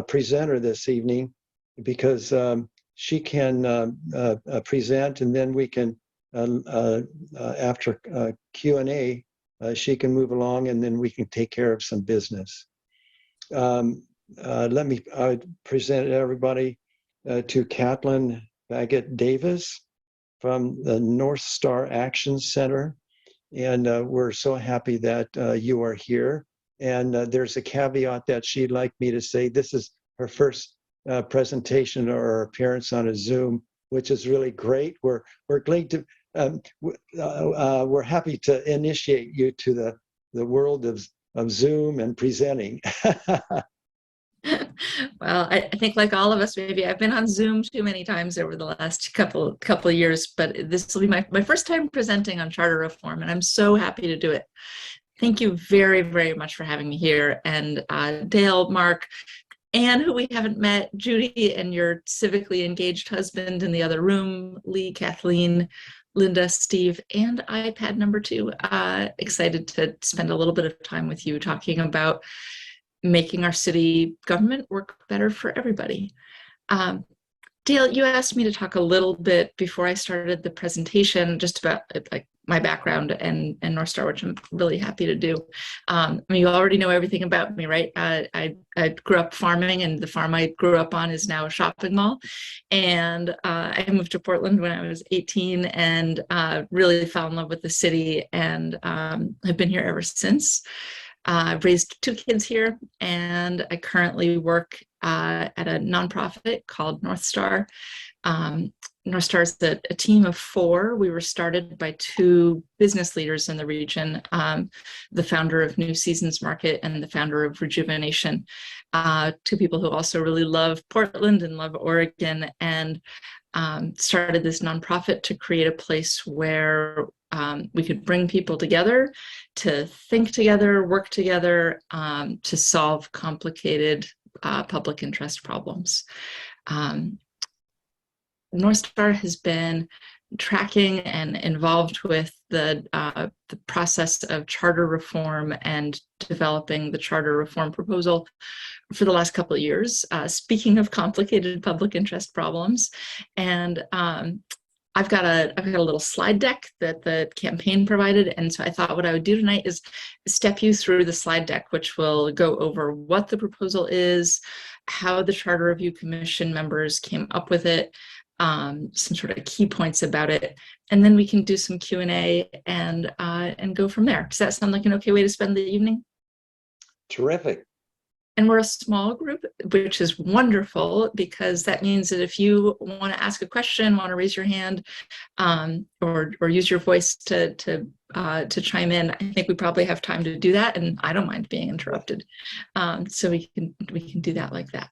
presenter this evening because she can present, and then we can, after Q&A, she can move along, and then we can take care of some business. Let me present everybody to Kathleen Baggett Davis from the North Star Action Center. And we're so happy that you are here. And there's a caveat that she'd like me to say. This is her first presentation or appearance on a Zoom, which is really great. We're glad to, we're happy to initiate you to the world of Zoom and presenting. Well, I think like all of us, maybe I've been on Zoom too many times over the last couple of years, but this will be my first time presenting on charter reform, and I'm so happy to do it. Thank you very, very much for having me here. And Dale, Mark, Anne, who we haven't met, Judy, and your civically engaged husband in the other room, Lee, Kathleen, Linda, Steve, and iPad number 2. Excited to spend a little bit of time with you talking about making our city government work better for everybody. Dale, you asked me to talk a little bit before I started the presentation just about like my background and North Star, which I'm really happy to do. I mean, you already know everything about me, right? I grew up farming, and the farm I grew up on is now a shopping mall. And I moved to Portland when I was 18 and really fell in love with the city, and have been here ever since. I've raised 2 kids here, and I currently work at a nonprofit called North Star. North Star is a team of 4. We were started by 2 business leaders in the region, the founder of New Seasons Market and the founder of Presentation. 2 people who also really love Portland and love Oregon, and started this nonprofit to create a place where we could bring people together to think together, work together, to solve complicated public interest problems. North Star has been tracking and involved with the process of charter reform and developing the charter reform proposal for the last couple of years. Speaking of complicated public interest problems, and I've got a little slide deck that the campaign provided, and so I thought what I would do tonight is step you through the slide deck, which will go over what the proposal is, how the Charter Review Commission members came up with it, some sort of key points about it, and then we can do some Q&A and go from there. Does that sound like an okay way to spend the evening? Terrific. And we're a small group, which is wonderful, because that means that if you want to ask a question, want to raise your hand, or use your voice to chime in, I think we probably have time to do that, and I don't mind being interrupted. So we can do that like that.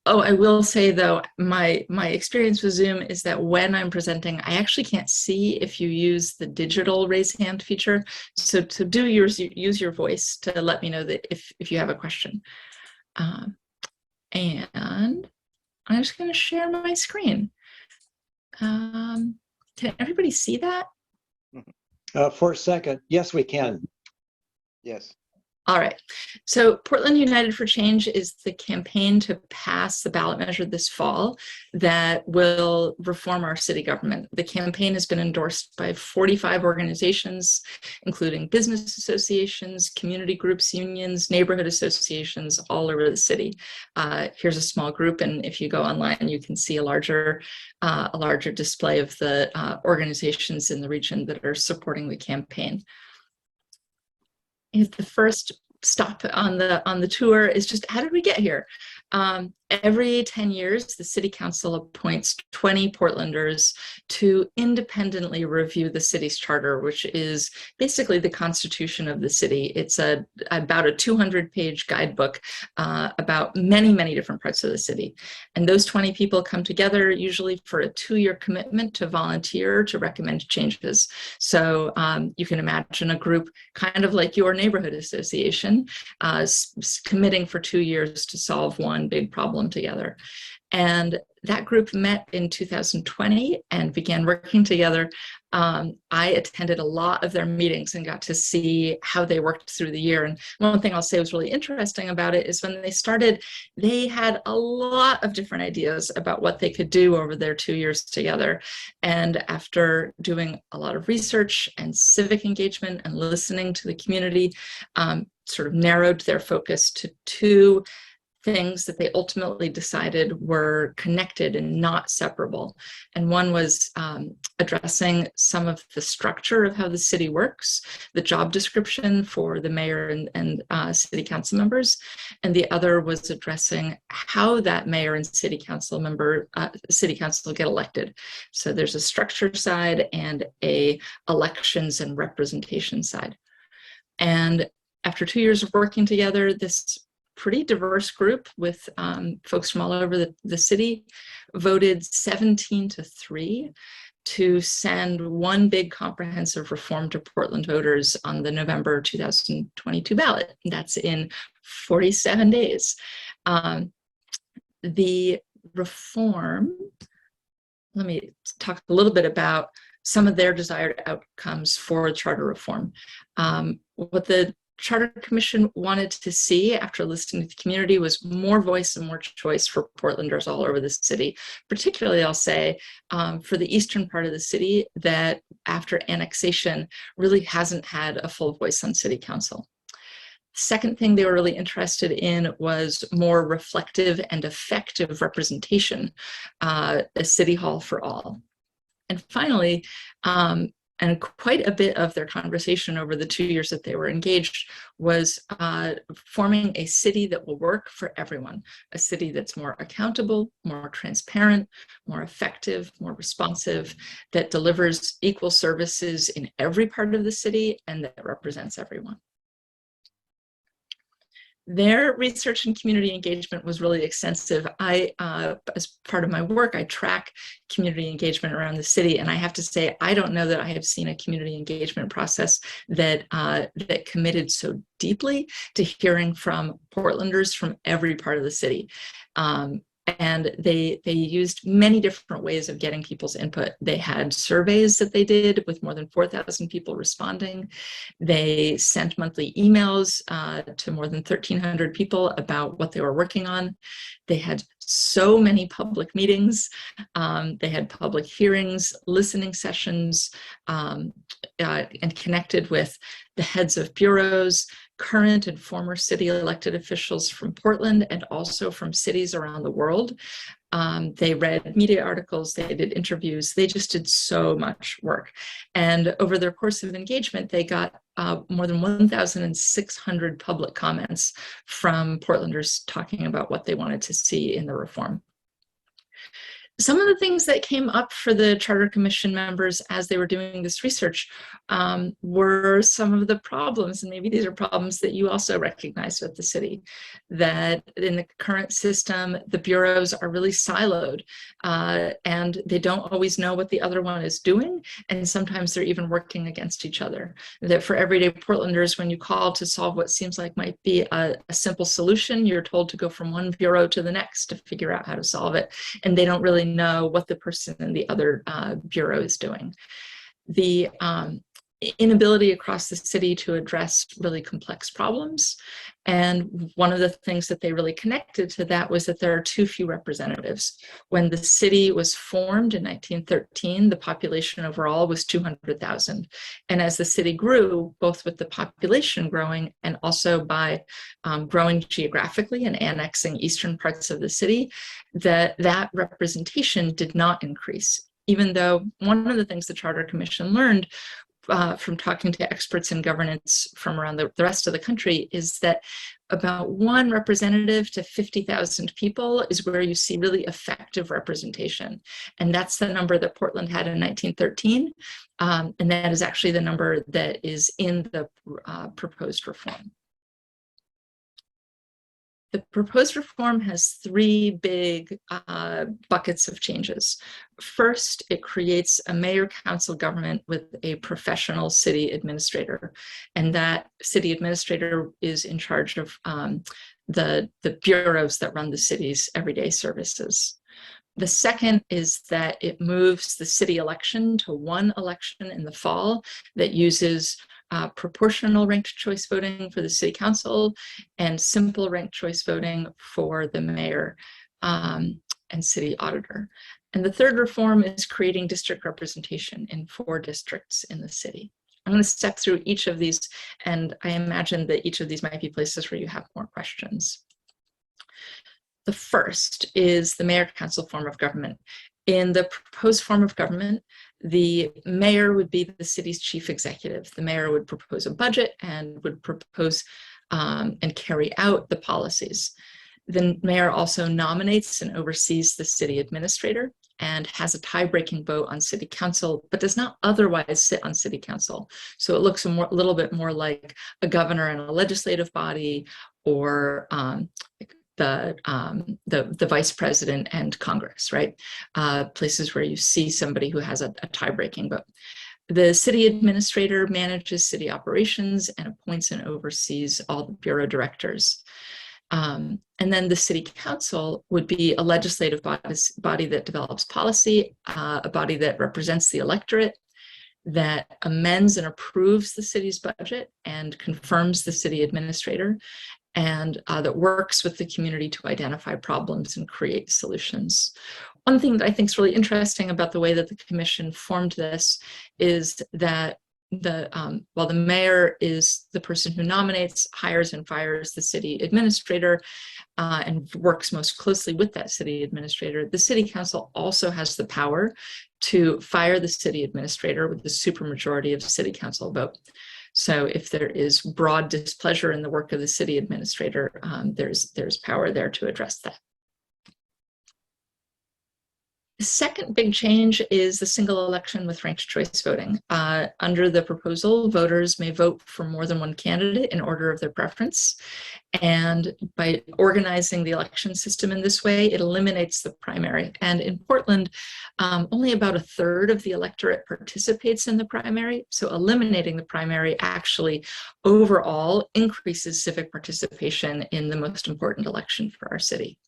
Oh, I will say though, my experience with Zoom is that when I'm presenting, I actually can't see if you use the digital raise hand feature. So do use your voice to let me know that if you have a question. And I'm just going to share my screen. Can everybody see that? For a second, yes, we can. Yes. All right, so Portland United for Change is the campaign to pass the ballot measure this fall that will reform our city government. The campaign has been endorsed by 45 organizations, including business associations, community groups, unions, neighborhood associations all over the city. Here's a small group, and if you go online, you can see a larger display of the organizations in the region that are supporting the campaign. The first stop on the tour is just, how did we get here? Every 10 years, the City Council appoints 20 Portlanders to independently review the city's charter, which is basically the constitution of the city. It's about a 200-page guidebook about many, many different parts of the city. And those 20 people come together usually for a 2-year commitment to volunteer to recommend changes. So you can imagine a group kind of like your neighborhood association committing for 2 years to solve one big problem together. And That group met in 2020 and began working together. I attended a lot of their meetings and got to see how they worked through the year. And one thing I'll say was really interesting about it is when they started, they had a lot of different ideas about what they could do over their 2 years together. And after doing a lot of research and civic engagement and listening to the community, sort of narrowed their focus to 2 things that they ultimately decided were connected and not separable. And one was addressing some of the structure of how the city works, the job description for the mayor and city council members. And the other was addressing how that mayor and city council get elected. So there's a structure side and a elections and representation side. And after 2 years of working together, this pretty diverse group with folks from all over the city voted 17-3 to send one big comprehensive reform to Portland voters on the November 2022 ballot. That's in 47 days. The reform, let me talk a little bit about some of their desired outcomes for charter reform. What the Charter Commission wanted to see after listening to the community was more voice and more choice for Portlanders all over the city. Particularly, I'll say, for the eastern part of the city that after annexation really hasn't had a full voice on city council. Second thing they were really interested in was more reflective and effective representation, a city hall for all. And finally, and quite a bit of their conversation over the 2 years that they were engaged was forming a city that will work for everyone, a city that's more accountable, more transparent, more effective, more responsive, that delivers equal services in every part of the city and that represents everyone. Their research and community engagement was really extensive. As part of my work, I track community engagement around the city, and I have to say, I don't know that I have seen a community engagement process that that committed so deeply to hearing from Portlanders from every part of the city. And they used many different ways of getting people's input. They had surveys that they did with more than 4,000 people responding. They sent monthly emails to more than 1,300 people about what they were working on. They had so many public meetings. They had public hearings, listening sessions, and connected with the heads of bureaus, current and former city elected officials from Portland and also from cities around the world. They read media articles, they did interviews, they just did so much work. And over their course of engagement, they got more than 1,600 public comments from Portlanders talking about what they wanted to see in the reform. Some of the things that came up for the Charter Commission members as they were doing this research were some of the problems, and maybe these are problems that you also recognize with the city, that in the current system, the bureaus are really siloed and they don't always know what the other one is doing, and sometimes they're even working against each other. That for everyday Portlanders, when you call to solve what seems like might be a simple solution, you're told to go from one bureau to the next to figure out how to solve it, and they don't really know what the person in the other bureau is doing. The inability across the city to address really complex problems. And one of the things that they really connected to that was that there are too few representatives. When the city was formed in 1913, the population overall was 200,000. And as the city grew, both with the population growing and also by growing geographically and annexing eastern parts of the city, that representation did not increase. Even though one of the things the Charter Commission learned from talking to experts in governance from around the rest of the country is that about one representative to 50,000 people is where you see really effective representation. And that's the number that Portland had in 1913. And that is actually the number that is in the proposed reform. The proposed reform has three big buckets of changes. First, it creates a mayor-council government with a professional city administrator, and that city administrator is in charge of the bureaus that run the city's everyday services. The second is that it moves the city election to one election in the fall that uses proportional ranked choice voting for the city council and simple ranked choice voting for the mayor and city auditor. And the third reform is creating district representation in 4 districts in the city. I'm going to step through each of these, and I imagine that each of these might be places where you have more questions. The first is the mayor-council form of government. In the proposed form of government, the mayor would be the city's chief executive. The mayor would propose a budget and would propose and carry out the policies. The mayor also nominates and oversees the city administrator and has a tie-breaking vote on city council, but does not otherwise sit on city council. So it looks a little bit more like a governor and a legislative body, or the vice president and Congress, right? Places where you see somebody who has a tie-breaking vote. The city administrator manages city operations and appoints and oversees all the bureau directors. And then the city council would be a legislative body that develops policy, a body that represents the electorate, that amends and approves the city's budget and confirms the city administrator, and that works with the community to identify problems and create solutions. One thing that I think is really interesting about the way that the commission formed this is that while the mayor is the person who nominates, hires, and fires the city administrator and works most closely with that city administrator, the city council also has the power to fire the city administrator with the supermajority of city council vote. So if there is broad displeasure in the work of the city administrator, there's power there to address that. The second big change is the single election with ranked choice voting. Under the proposal, voters may vote for more than one candidate in order of their preference. And by organizing the election system in this way, it eliminates the primary. And in Portland, only about 1/3 of the electorate participates in the primary. So eliminating the primary actually overall increases civic participation in the most important election for our city.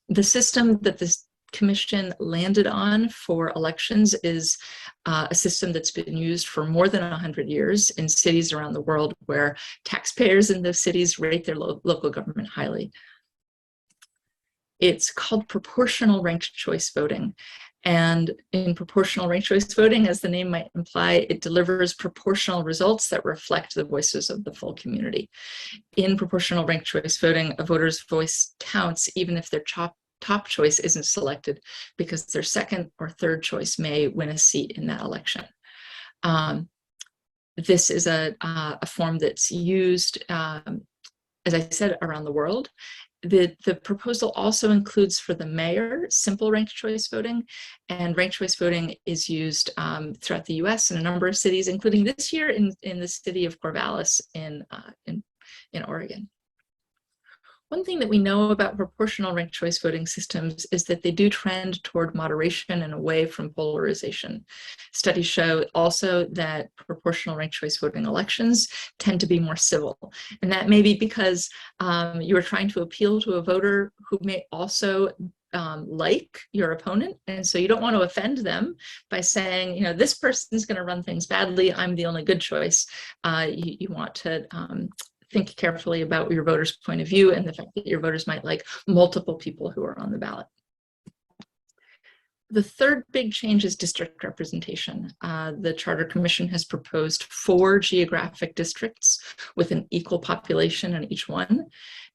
The system that this Commission landed on for elections is a system that's been used for more than 100 years in cities around the world, where taxpayers in those cities rate their local government highly. It's called proportional ranked choice voting. And in proportional ranked choice voting, as the name might imply, it delivers proportional results that reflect the voices of the full community. In proportional ranked choice voting, a voter's voice counts even if their top choice isn't selected, because their second or third choice may win a seat in that election. This is a form that's used, as I said, around the world. The proposal also includes for the mayor simple ranked choice voting, and ranked choice voting is used throughout the US in a number of cities, including this year in the city of Corvallis in Oregon. One thing that we know about proportional ranked choice voting systems is that they do trend toward moderation and away from polarization. Studies show also that proportional ranked choice voting elections tend to be more civil. And that may be because you are trying to appeal to a voter who may also like your opponent. And so you don't want to offend them by saying, you know, this person's going to run things badly, I'm the only good choice. You want to think carefully about your voters' point of view and the fact that your voters might like multiple people who are on the ballot. The third big change is district representation. The Charter Commission has proposed 4 geographic districts with an equal population in each one,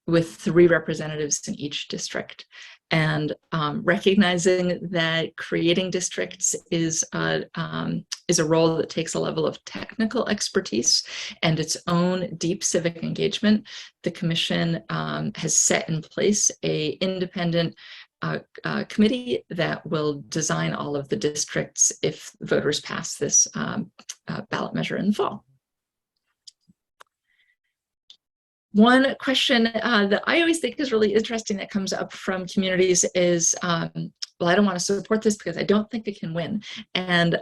with 3 representatives in each district. And recognizing that creating districts is a role that takes a level of technical expertise and its own deep civic engagement, the Commission has set in place an independent committee that will design all of the districts if voters pass this ballot measure in the fall. One question that I always think is really interesting that comes up from communities is well, I don't want to support this because I don't think it can win. And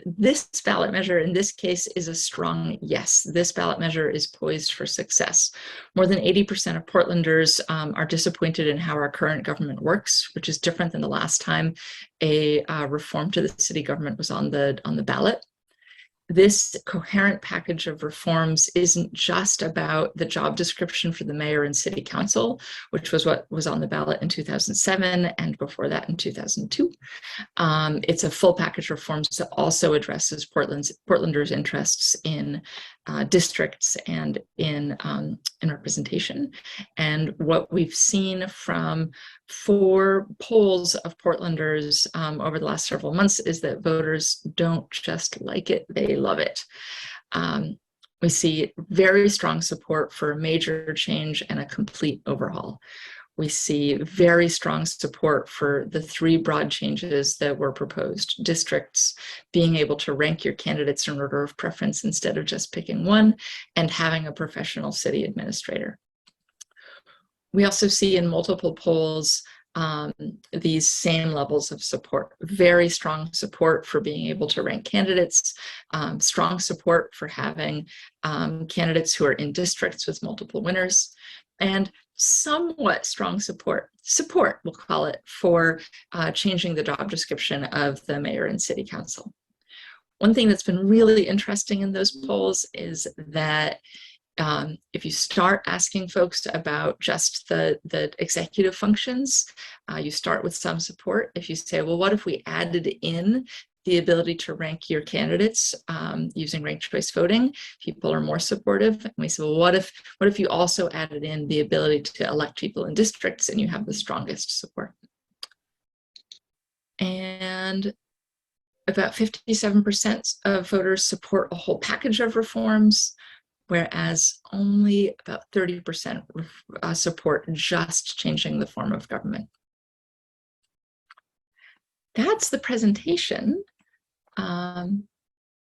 this ballot measure in this case is a strong yes. This ballot measure is poised for success. More than 80% of Portlanders are disappointed in how our current government works, which is different than the last time a reform to the city government was on the ballot. This coherent package of reforms isn't just about the job description for the mayor and city council, which was what was on the ballot in 2007 and before that in 2002. It's a full package of reforms that also addresses Portlanders' interests in districts and in representation. And what we've seen from 4 polls of Portlanders over the last several months is that voters don't just like it, they love it. We see very strong support for a major change and a complete overhaul. We see very strong support for the 3 broad changes that were proposed. Districts being able to rank your candidates in order of preference instead of just picking one, and having a professional city administrator. We also see in multiple polls these same levels of support. Very strong support for being able to rank candidates, strong support for having candidates who are in districts with multiple winners, and somewhat strong support, we'll call it, for changing the job description of the mayor and city council. One thing that's been really interesting in those polls is that if you start asking folks about just the executive functions, you start with some support. If you say, well, what if we added in the ability to rank your candidates using ranked choice voting, people are more supportive. And we say, well, what if you also added in the ability to elect people in districts, and you have the strongest support? And about 57% of voters support a whole package of reforms, whereas only about 30% support just changing the form of government. That's the presentation.